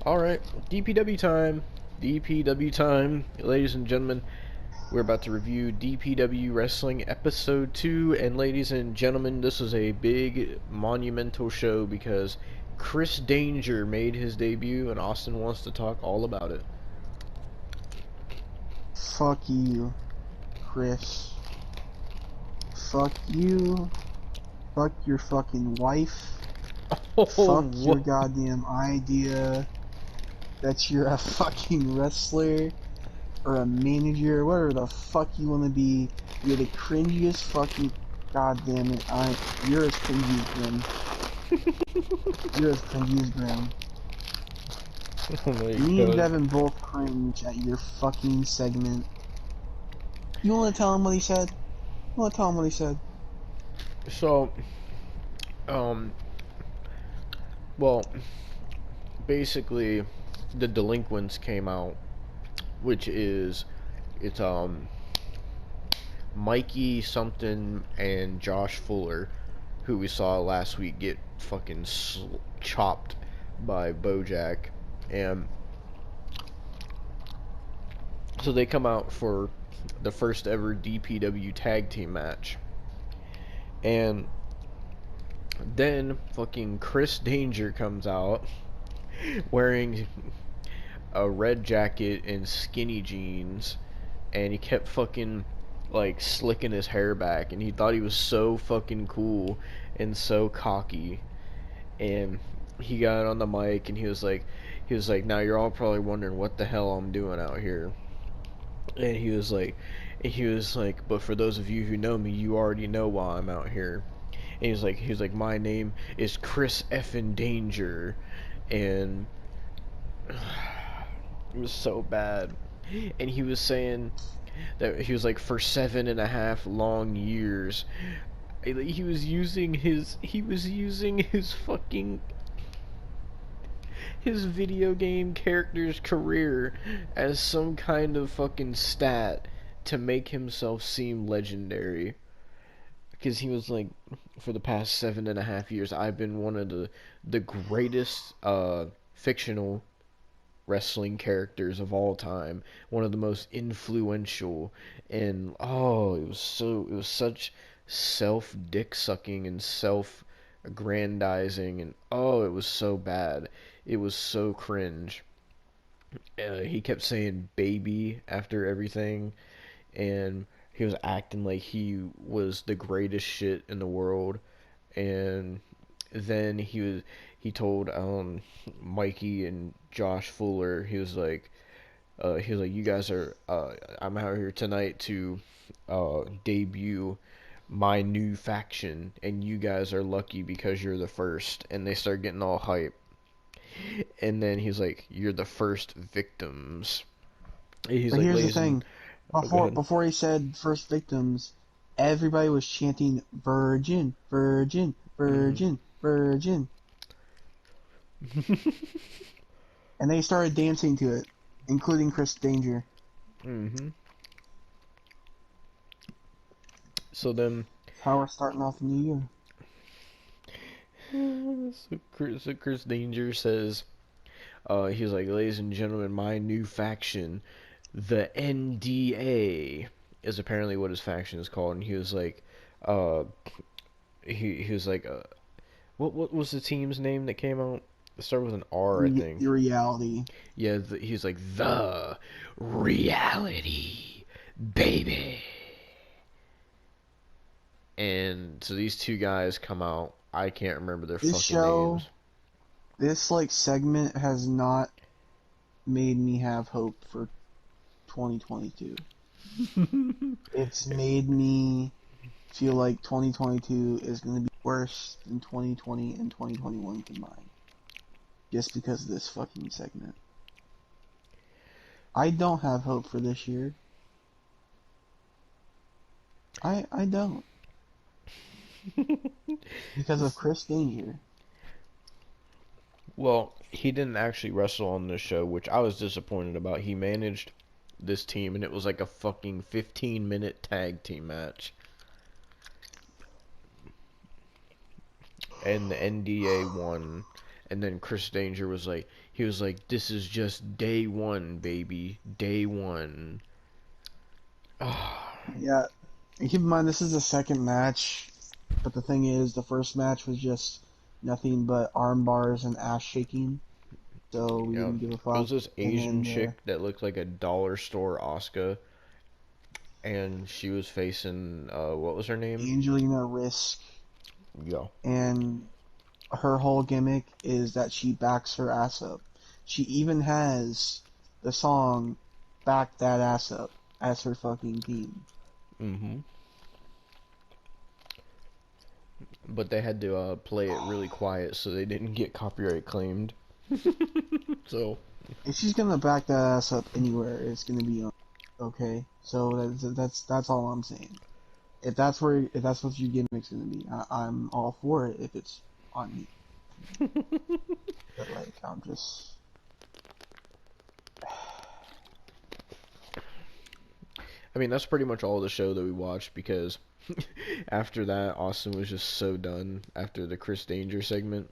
Alright, DPW time. DPW time. Ladies and gentlemen, we're about to review DPW Wrestling Episode 2. And ladies and gentlemen, this is a big, monumental show because Chris Danger made his debut and Austin wants to talk all about it. Fuck you, Chris. Fuck you. Fuck your fucking wife. Oh, Fuck your whoa. goddamn idea that you're a fucking wrestler or a manager, whatever the fuck you want to be. You're the cringiest fucking. Goddamn it! You're as cringy as Grim. You're as cringy as Grim. Oh my Me and god. Devon both cringe at your fucking segment. You want to tell him what he said? You want to tell him what he said? So, um, well, basically, the delinquents came out, which is, it's, Mikey something and Josh Fuller, who we saw last week get fucking chopped by Bojack, and so they come out for the first ever DPW tag team match, and then fucking Chris Danger comes out wearing a red jacket and skinny jeans, and he kept fucking like slicking his hair back, and he thought he was so fucking cool and so cocky. And he got on the mic and he was like, now you're all probably wondering what the hell I'm doing out here. And he was like, but for those of you who know me, you already know why I'm out here. And he was like, my name is Chris effin Danger. And it was so bad. And he was saying that he was like, for 7.5 long years, he was using his fucking his video game character's career as some kind of fucking stat to make himself seem legendary. Because he was like, for the past 7.5 years, I've been one of the greatest fictional wrestling characters of all time, one of the most influential, and it was such self dick sucking and self aggrandizing, and it was so bad, it was so cringe. He kept saying baby after everything, and he was acting like he was the greatest shit in the world. And then he told Mikey and Josh Fuller, he was like, you guys are I'm out here tonight to debut my new faction, and you guys are lucky because you're the first. And they start getting all hype, and then he's like, you're the first victims. And he's But like, here's the ladies and thing. oh, go ahead. Before he said first victims, everybody was chanting virgin, virgin, Hmm. virgin, virgin. And they started dancing to it, including Chris Danger. Hmm. So then, That's how we're starting off the new so Chris Danger says, he was like, ladies and gentlemen, my new faction, the NDA, is apparently what his faction is called. And he was like, uh, he was like, what was the team's name that came out? It started with an R, I think. year. Reality. Yeah, he's like, the reality, baby. And so these two guys come out. I can't remember their This fucking show, names. this like segment has not made me have hope for 2022. It's made me feel like 2022 is going to be worse than 2020 and 2021 combined. Just because of this fucking segment. I don't have hope for this year. I don't. Because of Chris Danger. Well, he didn't actually wrestle on this show, which I was disappointed about. He managed this team, and it was like a fucking 15-minute tag team match. And the NDA won. And then Chris Danger was like, this is just day one, baby, day one. Yeah, and keep in mind this is the second match, but the thing is, the first match was just nothing but arm bars and ass shaking, so we Yeah, didn't give a it was fuck. this And Asian then chick that looked like a dollar store Oscar, and she was facing what was her name? Angelina Risk, Yeah. and her whole gimmick is that she backs her ass up. She even has the song "Back That Ass Up" as her fucking theme. Mhm. But they had to play it really quiet so they didn't get copyright claimed. So If she's gonna back that ass up anywhere, it's gonna be on. Okay, so that's all I'm saying. If that's what your gimmick's gonna be, I'm all for it if it's on me. But like I'm just I mean, that's pretty much all the show that we watched because after that, Austin was just so done after the Chris Danger segment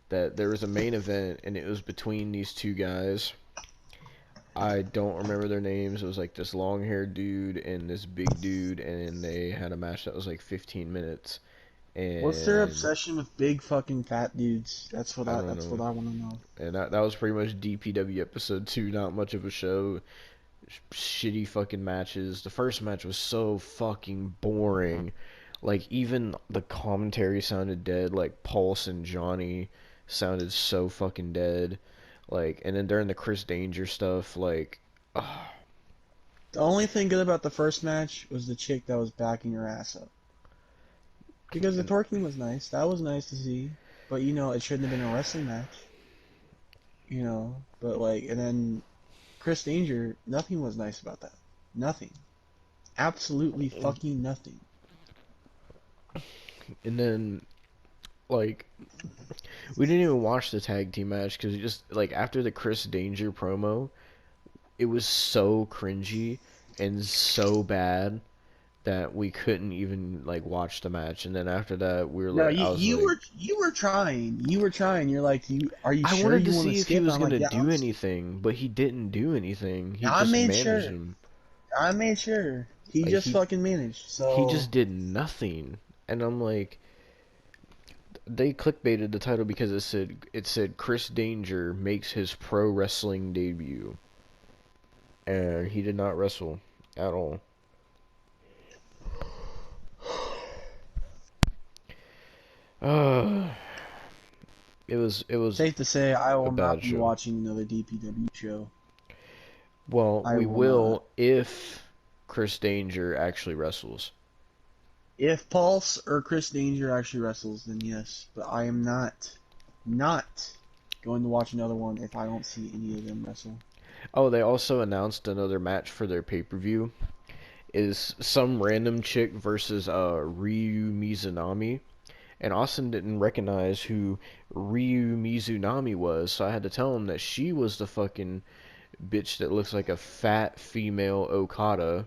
that there was a main event and it was between these two guys. I don't remember their names. It was like this long haired dude and this big dude, and they had a match that was like 15 minutes. what's their And obsession with big fucking fat dudes? I don't That's know. what I want to know. And that was pretty much DPW episode 2. Not much of a show. Shitty fucking matches. The first match was so fucking boring. Like, even the commentary sounded dead. Like, Pulse and Johnny sounded so fucking dead. Like, and then during the Chris Danger stuff, like, The only thing good about the first match was the chick that was backing her ass up. Because the and, twerking was nice. That was nice to see. But you know, it shouldn't have been a wrestling match. You know, but like, and then Chris Danger, nothing was nice about that. Nothing. Absolutely fucking nothing. and then, like, we didn't even watch the tag team match because just, like, after the Chris Danger promo, it was so cringy and so bad that we couldn't even like watch the match. And then after that, we were No, like, I was like, you were trying. You were trying. You're like, you are you I sure wanted to you want to see if he skip? was I'm like, gonna yeah, do anything, but he didn't do anything. He I just made managed sure. him. I made sure. He Like just fucking managed. he So just did nothing. And I'm like, they clickbaited the title because it said Chris Danger makes his pro wrestling debut, and he did not wrestle at all. Uh, it was safe to say, I a will not bad be show. watching another DPW show. Well, I we will not. will if Chris Danger actually wrestles. If Pulse or Chris Danger actually wrestles, then yes. But I am not going to watch another one if I don't see any of them wrestle. Oh, they also announced another match for their pay-per-view. Is some random chick versus Ryu Mizunami. And Austin didn't recognize who Ryu Mizunami was, so I had to tell him that she was the fucking bitch that looks like a fat female Okada,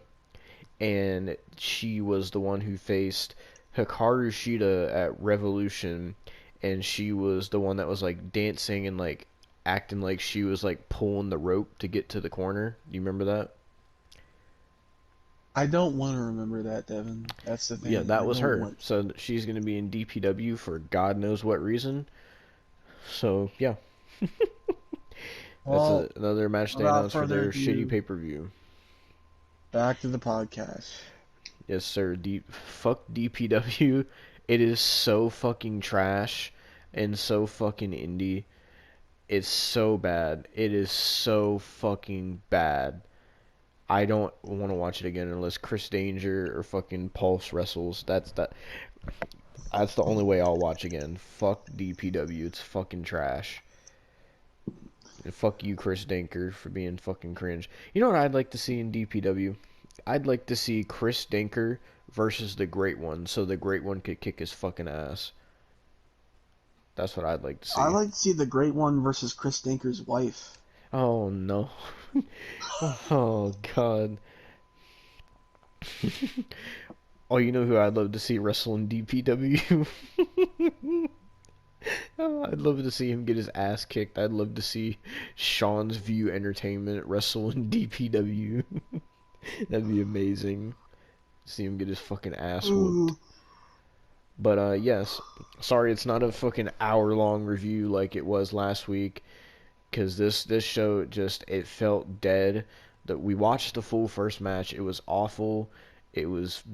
and she was the one who faced Hikaru Shida at Revolution, and she was the one that was like dancing and like acting like she was like pulling the rope to get to the corner. Do you remember that? I don't want to remember that, Devon. That's the Yeah, thing. that I was don't her. want. So she's going to be in DPW for God knows what reason. So, yeah. That's Well, another match they without announced for further their shitty ado, pay-per-view. back to the podcast. Yes, sir. Fuck DPW. It is so fucking trash and so fucking indie. It's so bad. It is so fucking bad. I don't want to watch it again unless Chris Danger or fucking Pulse wrestles. That's the only way I'll watch again. Fuck DPW. It's fucking trash. And fuck you, Chris Danker, for being fucking cringe. You know what I'd like to see in DPW? I'd like to see Chris Danker versus the Great One, so the Great One could kick his fucking ass. That's what I'd like to I see. like to see the Great One versus Chris Dinker's wife. Oh no. Oh god. Oh, you know who I'd love to see wrestle in DPW? Oh, I'd love to see him get his ass kicked. I'd love to see Sean's View Entertainment wrestle in DPW. That'd be amazing. See him get his fucking ass whooped. Ooh. But yes, sorry it's not a fucking hour long review like it was last week. Because this show just it felt dead. That we watched the full first match. It was awful. It was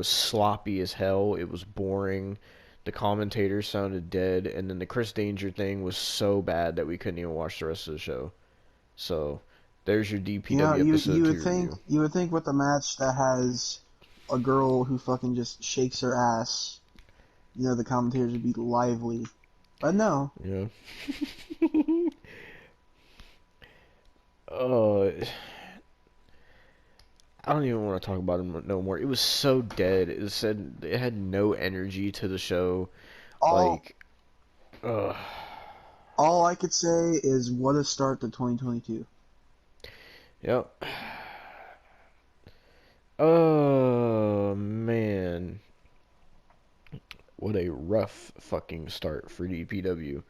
sloppy as hell. It was boring. The commentators sounded dead, and then the Chris Danger thing was so bad that we couldn't even watch the rest of the show. So there's your Yeah, DPW episode 2 review. you would think with a match that has a girl who fucking just shakes her ass, the commentators would be lively. But no. Yeah. uh, I don't even want to talk about it no more. It was so dead. It had no energy to the show. All Like, ugh. all I could say is what a start to 2022. Yep. Oh man, what a rough fucking start for DPW.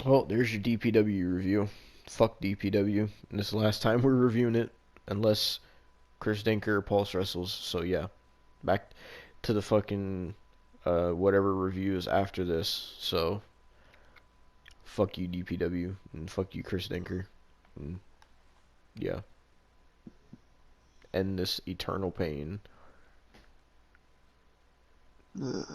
Well, there's your DPW review. Fuck DPW. And this is the last time we're reviewing it, unless Chris Dinker or Pulse wrestles. So yeah, back to the fucking whatever reviews after this. So fuck you DPW and fuck you Chris Dinker. And yeah, end this eternal pain. Ugh.